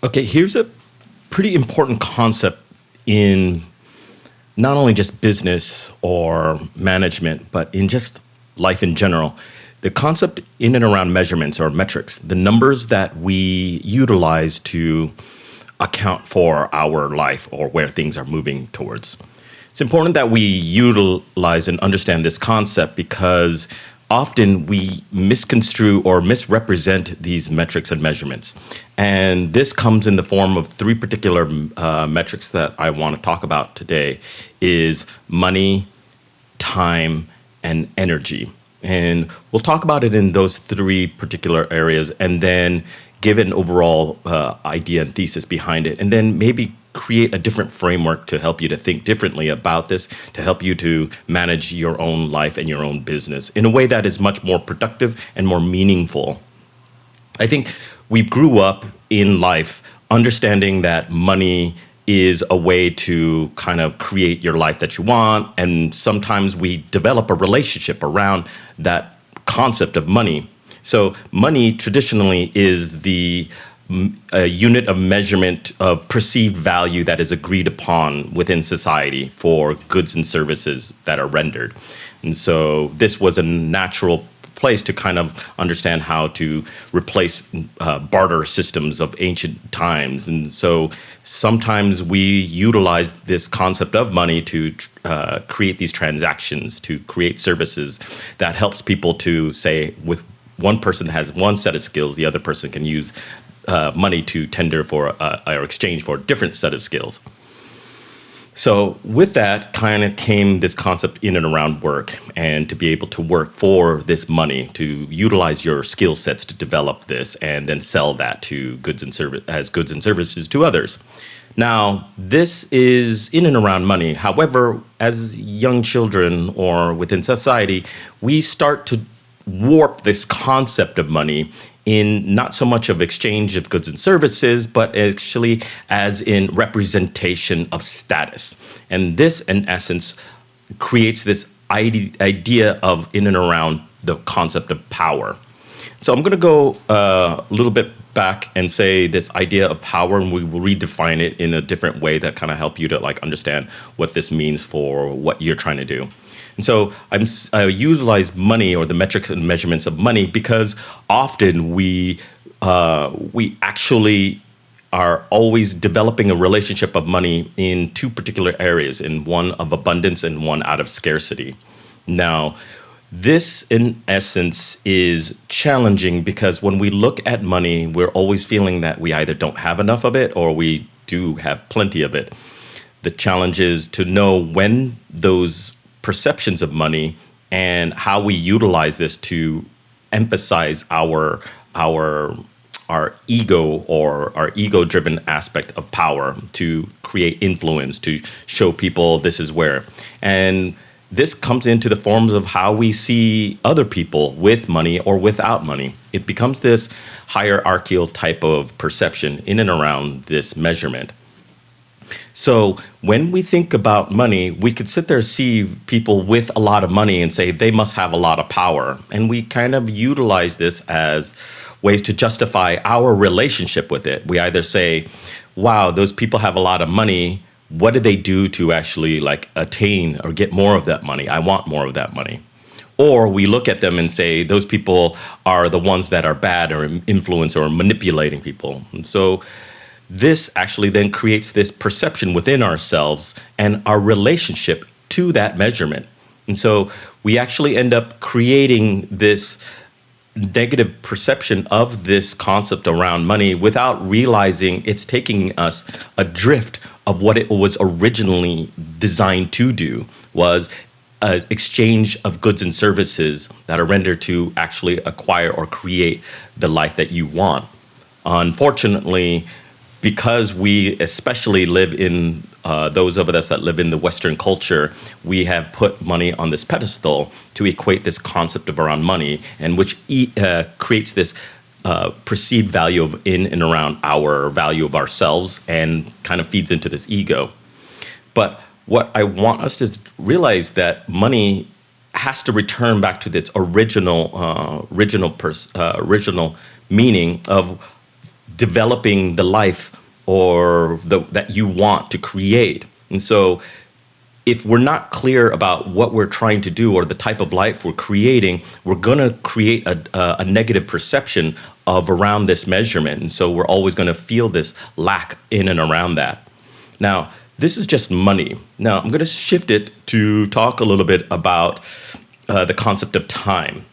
Okay, here's a pretty important concept in not only just business or management, but in just life in general. The concept in and around measurements or metrics, the numbers that we utilize to account for our life or where things are moving towards. It's important that we utilize and understand this concept because often we misconstrue or misrepresent these metrics and measurements. And this comes in the form of three particular metrics that I want to talk about today is money, time, and energy. And we'll talk about it in those three particular areas and then give an overall idea and thesis behind it, and then maybe create a different framework to help you to think differently about this, to help you to manage your own life and your own business in a way that is much more productive and more meaningful. I think we grew up in life understanding that money is a way to kind of create your life that you want, and sometimes we develop a relationship around that concept of money. So money traditionally is the unit of measurement of perceived value that is agreed upon within society for goods and services that are rendered. And so this was a natural place to kind of understand how to replace barter systems of ancient times. And so sometimes we utilize this concept of money to create these transactions, to create services that helps people to say with one person has one set of skills, the other person can use money to tender for or exchange for a different set of skills. So with that kind of came this concept in and around work, and to be able to work for this money, to utilize your skill sets to develop this and then sell that to goods and services to others. Now, this is in and around money. However, as young children or within society, we start to warp this concept of money in not so much of exchange of goods and services, but actually as in representation of status. And this, in essence, creates this idea of in and around the concept of power. So I'm going to go a little bit back and say this idea of power, and we will redefine it in a different way that kind of help you to like understand what this means for what you're trying to do. And so I utilize money or the metrics and measurements of money because often we actually are always developing a relationship of money in two particular areas, in one of abundance and one out of scarcity. Now, this in essence is challenging because when we look at money, we're always feeling that we either don't have enough of it or we do have plenty of it. The challenge is to know when those perceptions of money and how we utilize this to emphasize our ego or our ego-driven aspect of power to create influence, to show people this is where. And this comes into the forms of how we see other people with money or without money. It becomes this hierarchical type of perception in and around this measurement. So when we think about money, we could sit there and see people with a lot of money and say they must have a lot of power. And we kind of utilize this as ways to justify our relationship with it. We either say, wow, those people have a lot of money. What did they do to actually like attain or get more of that money? I want more of that money. Or we look at them and say, those people are the ones that are bad or influence or manipulating people. And so this actually then creates this perception within ourselves and our relationship to that measurement. And so we actually end up creating this negative perception of this concept around money without realizing it's taking us adrift of what it was originally designed to do, was an exchange of goods and services that are rendered to actually acquire or create the life that you want. Unfortunately, because we especially live in, those of us that live in the Western culture, we have put money on this pedestal to equate this concept of around money, and which creates this perceived value of in and around our value of ourselves and kind of feeds into this ego. But what I want us to realize that money has to return back to its original meaning of developing the life that you want to create. And so if we're not clear about what we're trying to do or the type of life we're creating, we're going to create a negative perception of around this measurement. And so we're always going to feel this lack in and around that. Now, this is just money. Now, I'm going to shift it to talk a little bit about the concept of time.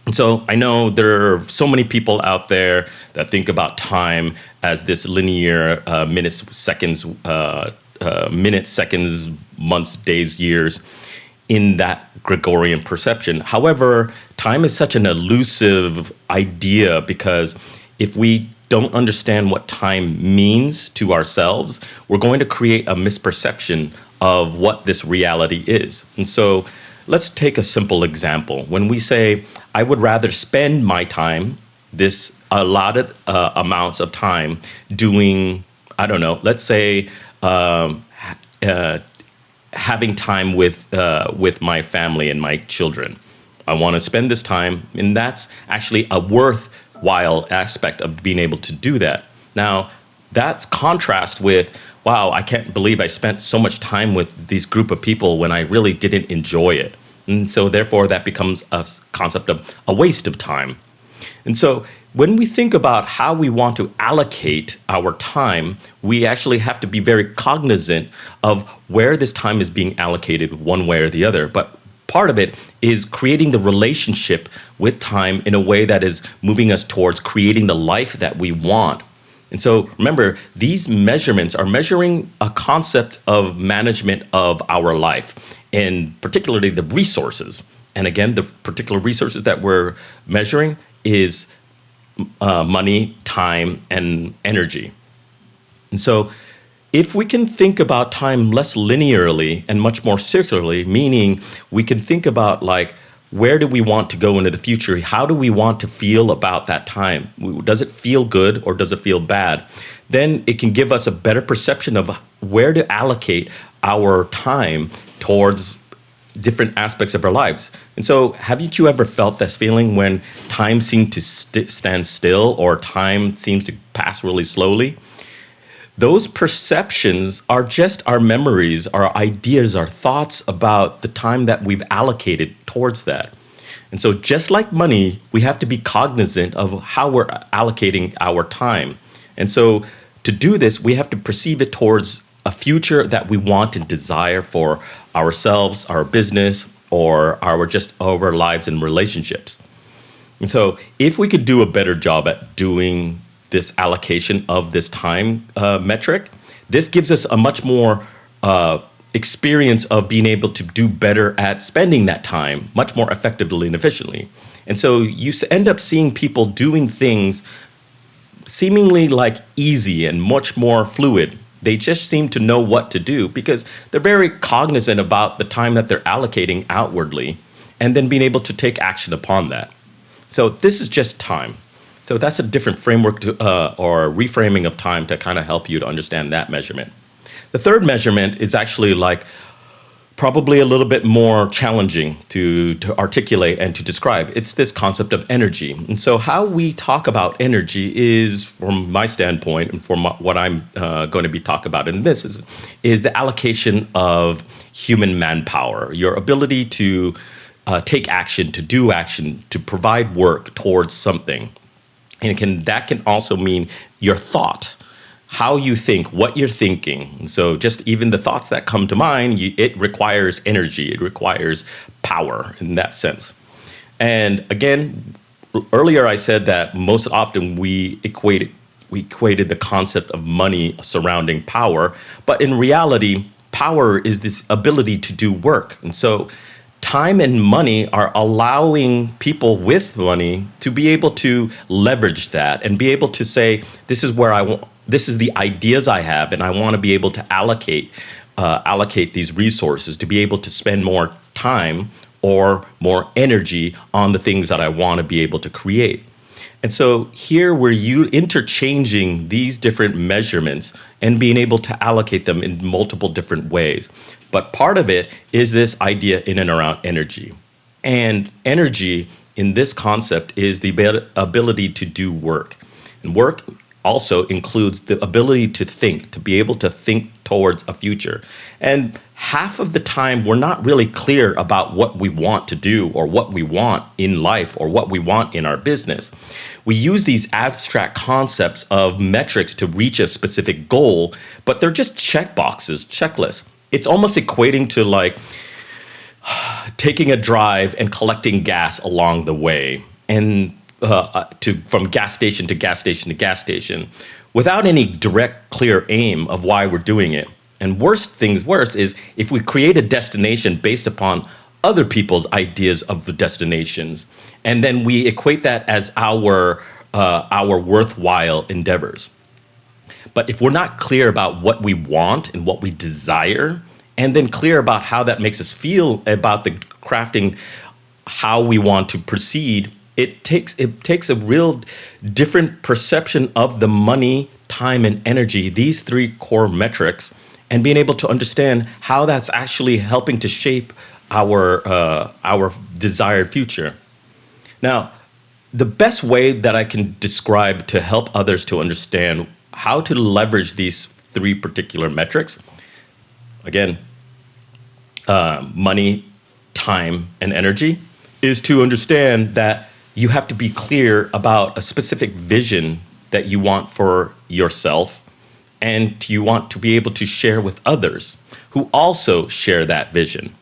And so I know there are so many people out there that think about time as this linear minutes, seconds, months, days, years in that Gregorian perception. However, time is such an elusive idea because if we don't understand what time means to ourselves, we're going to create a misperception of what this reality is. And so let's take a simple example. When we say, I would rather spend my time, this allotted amounts of time doing, I don't know, let's say having time with my family and my children. I want to spend this time, and that's actually a worthwhile aspect of being able to do that. Now, that's contrast with, wow, I can't believe I spent so much time with these group of people when I really didn't enjoy it. And so therefore that becomes a concept of a waste of time. And so when we think about how we want to allocate our time, we actually have to be very cognizant of where this time is being allocated one way or the other. But part of it is creating the relationship with time in a way that is moving us towards creating the life that we want. And so remember, these measurements are measuring a concept of management of our life, and particularly the resources. And again, the particular resources that we're measuring is money, time, and energy. And so if we can think about time less linearly and much more circularly, meaning we can think about like, where do we want to go into the future? How do we want to feel about that time? Does it feel good or does it feel bad? Then it can give us a better perception of where to allocate our time towards different aspects of our lives. And so haven't you ever felt this feeling when time seems to stand still or time seems to pass really slowly? Those perceptions are just our memories, our ideas, our thoughts about the time that we've allocated towards that. And so just like money, we have to be cognizant of how we're allocating our time. And so to do this, we have to perceive it towards a future that we want and desire for ourselves, our business, or our lives and relationships. And so if we could do a better job at doing this allocation of this time metric, this gives us a much more experience of being able to do better at spending that time much more effectively and efficiently. And so you end up seeing people doing things seemingly like easy and much more fluid. They just seem to know what to do because they're very cognizant about the time that they're allocating outwardly and then being able to take action upon that. So this is just time. So that's a different framework or reframing of time to kind of help you to understand that measurement. The third measurement is actually like probably a little bit more challenging to articulate and to describe. It's this concept of energy. And so how we talk about energy is, from my standpoint and from what I'm going to be talking about in this, is the allocation of human manpower, your ability to take action, to do action, to provide work towards something. And that can also mean your thought, how you think, what you're thinking. So just even the thoughts that come to mind, it requires energy. It requires power in that sense. And again, earlier I said that most often we equated the concept of money surrounding power. But in reality, power is this ability to do work. And so time and money are allowing people with money to be able to leverage that and be able to say, this is where I want, this is the ideas I have, and I want to be able to allocate these resources to be able to spend more time or more energy on the things that I want to be able to create. And so here we're interchanging these different measurements and being able to allocate them in multiple different ways. But part of it is this idea in and around energy. And energy in this concept is the ability to do work. And work also includes the ability to think, to be able to think towards a future. And half of the time, we're not really clear about what we want to do or what we want in life or what we want in our business. We use these abstract concepts of metrics to reach a specific goal, but they're just check boxes, checklists. It's almost equating to like taking a drive and collecting gas along the way and from gas station to gas station to gas station without any direct, clear aim of why we're doing it. And worse is if we create a destination based upon other people's ideas of the destinations, and then we equate that as our worthwhile endeavors. But if we're not clear about what we want and what we desire, and then clear about how that makes us feel about the crafting, how we want to proceed, it takes a real different perception of the money, time, and energy, these three core metrics, and being able to understand how that's actually helping to shape our desired future. Now, the best way that I can describe to help others to understand how to leverage these three particular metrics, again, money, time, and energy, is to understand that you have to be clear about a specific vision that you want for yourself, and you want to be able to share with others who also share that vision.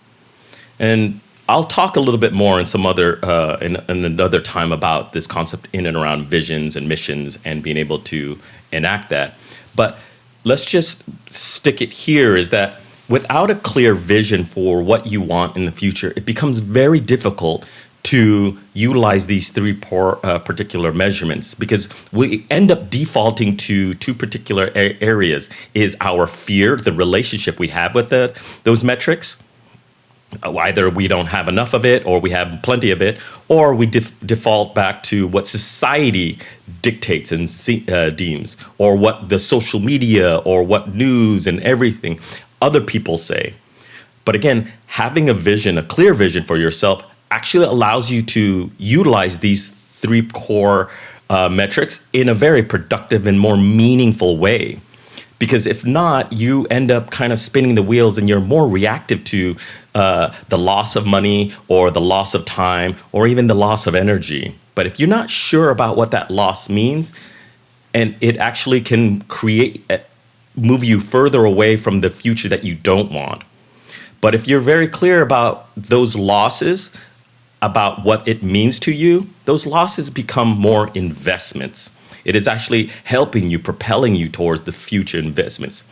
And I'll talk a little bit more in some other in another time about this concept in and around visions and missions and being able to enact that. But let's just stick it here is that without a clear vision for what you want in the future, it becomes very difficult to utilize these three particular measurements because we end up defaulting to two particular areas is our fear, the relationship we have with those metrics. Either we don't have enough of it or we have plenty of it, or we default back to what society dictates and deems, or what the social media or what news and everything other people say. But again, having a vision, a clear vision for yourself actually allows you to utilize these three core metrics in a very productive and more meaningful way. Because if not, you end up kind of spinning the wheels and you're more reactive to the loss of money or the loss of time or even the loss of energy. But if you're not sure about what that loss means, and it actually can move you further away from the future that you don't want. But if you're very clear about those losses, about what it means to you, those losses become more investments. It is actually helping you, propelling you towards the future investments.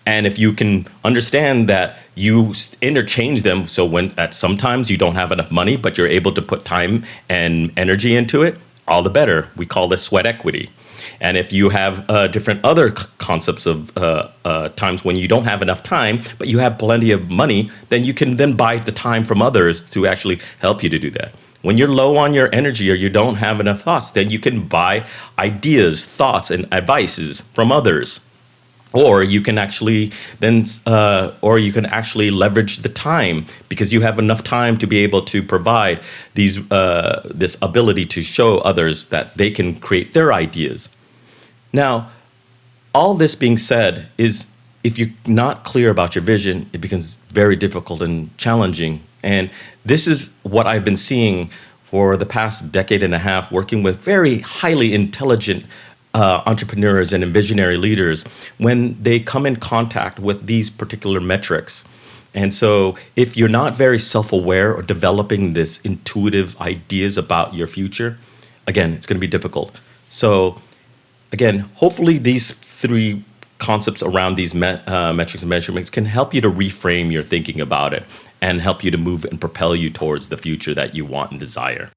And if you can understand that you interchange them, so when sometimes you don't have enough money, but you're able to put time and energy into it, all the better. We call this sweat equity. And if you have different other concepts of times when you don't have enough time, but you have plenty of money, then you can then buy the time from others to actually help you to do that. When you're low on your energy or you don't have enough thoughts, then you can buy ideas, thoughts, and advices from others. Or you can actually leverage the time because you have enough time to be able to provide this ability to show others that they can create their ideas. Now, all this being said is if you're not clear about your vision, it becomes very difficult and challenging. And this is what I've been seeing for the past decade and a half, working with very highly intelligent entrepreneurs and visionary leaders when they come in contact with these particular metrics. And so if you're not very self-aware or developing this intuitive ideas about your future, again, it's going to be difficult. So again, hopefully these three concepts around these metrics and measurements can help you to reframe your thinking about it and help you to move and propel you towards the future that you want and desire.